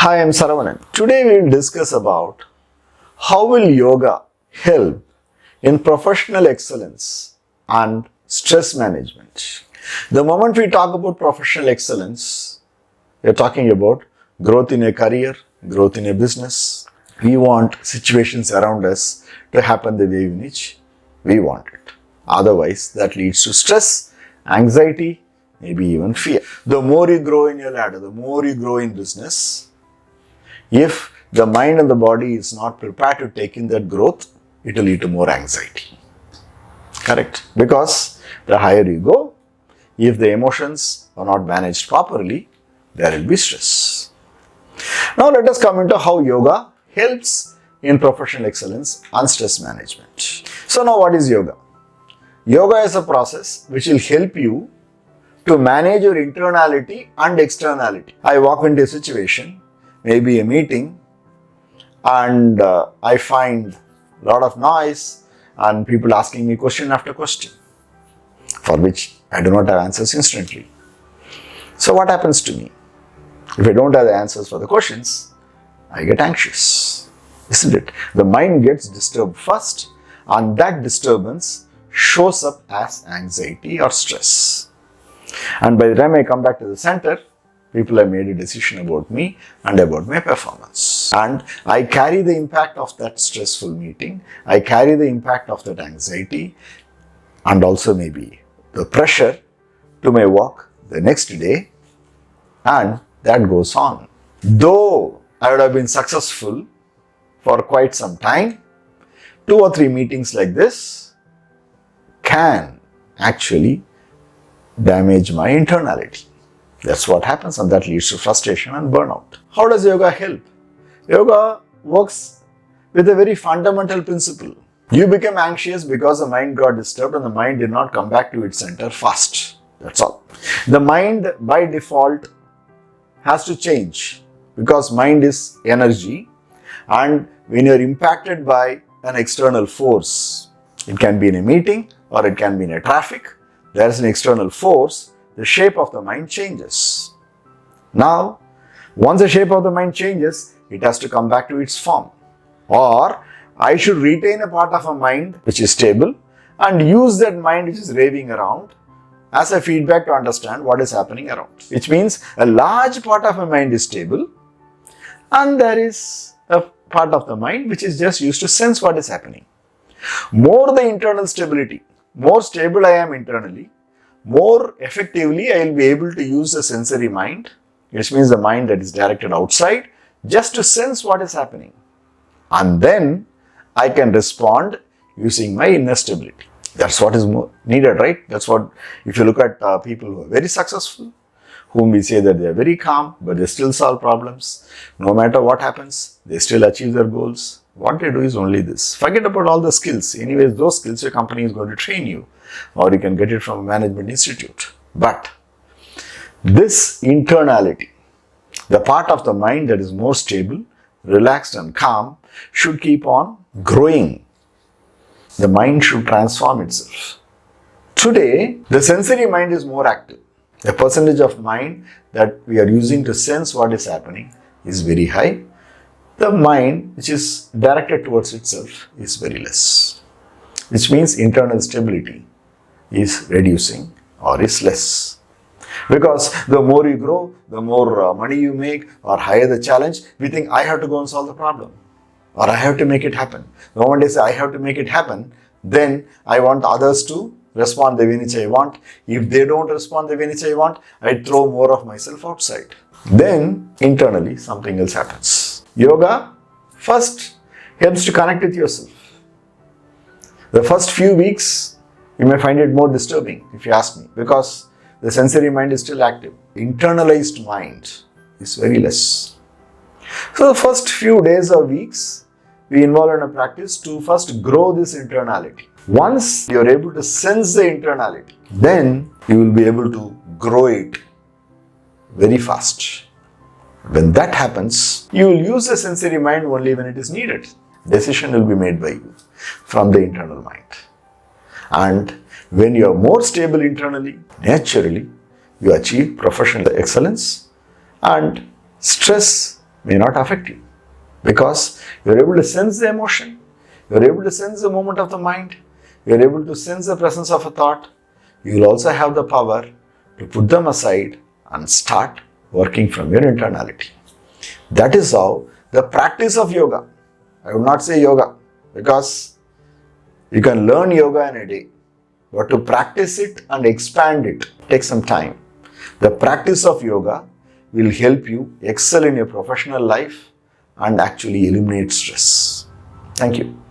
Hi, I'm Sarvanan. Today we will discuss about how will yoga help in professional excellence and stress management. The moment we talk about professional excellence, we're talking about growth in a career, growth in a business. We want situations around us to happen the way in which we want it. Otherwise, that leads to stress, anxiety, maybe even fear. The more you grow in your ladder, the more you grow in business, if the mind and the body is not prepared to take in that growth, it will lead to more anxiety. Correct? Because the higher you go, if the emotions are not managed properly, there will be stress. Now let us come into how yoga helps in professional excellence and stress management. So now what is yoga? Yoga is a process which will help you to manage your internality and externality. I walk into a situation, maybe a meeting, and I find a lot of noise and people asking me question after question, for which I do not have answers instantly. So what happens to me? If I don't have the answers for the questions, I get anxious, isn't it? The mind gets disturbed first, and that disturbance shows up as anxiety or stress. And by the time I come back to the center, people have made a decision about me and about my performance. And I carry the impact of that stressful meeting. I carry the impact of that anxiety and also maybe the pressure to my work the next day. And that goes on. Though I would have been successful for quite some time, 2 or 3 meetings like this can actually damage my internality. That's what happens, and that leads to frustration and burnout. How does yoga help? Yoga works with a very fundamental principle. You became anxious because the mind got disturbed and the mind did not come back to its center fast. That's all. The mind by default has to change because mind is energy, and when you're impacted by an external force, it can be in a meeting or it can be in a traffic, there is an external force, the shape of the mind changes. Now, once the shape of the mind changes, it has to come back to its form. Or, I should retain a part of a mind which is stable and use that mind which is raving around as a feedback to understand what is happening around. Which means a large part of my mind is stable and there is a part of the mind which is just used to sense what is happening. More the internal stability, more stable I am internally, more effectively I will be able to use the sensory mind, which means the mind that is directed outside, just to sense what is happening. And then I can respond using my inner stability. That's what is needed, right? That's what, if you look at people who are very successful, whom we say that they are very calm, but they still solve problems. No matter what happens, they still achieve their goals. What they do is only this. Forget about all the skills. Anyways, those skills your company is going to train you, or you can get it from a management institute. But this internality, the part of the mind that is more stable, relaxed and calm, should keep on growing. The mind should transform itself. Today, the sensory mind is more active. The percentage of mind that we are using to sense what is happening is very high. The mind which is directed towards itself is very less. Which means internal stability is reducing or is less. Because the more you grow, the more money you make or higher the challenge, we think I have to go and solve the problem or I have to make it happen. The moment I say I have to make it happen, then I want others to respond the way which I want. If they don't respond the way which I want, I throw more of myself outside. Then internally something else happens. Yoga first helps to connect with yourself. The first few weeks you may find it more disturbing if you ask me, because the sensory mind is still active. Internalized mind is very less. So the first few days or weeks we involve in a practice to first grow this internality. Once you are able to sense the internality, then you will be able to grow it very fast. When that happens, you will use the sensory mind only when it is needed. Decision will be made by you from the internal mind. And when you are more stable internally, naturally, you achieve professional excellence and stress may not affect you because you're able to sense the emotion, you're able to sense the movement of the mind, you're able to sense the presence of a thought. You'll also have the power to put them aside and start working from your internality. That is how the practice of yoga, I would not say yoga because you can learn yoga in a day, but to practice it and expand it takes some time. The practice of yoga will help you excel in your professional life and actually eliminate stress. Thank you.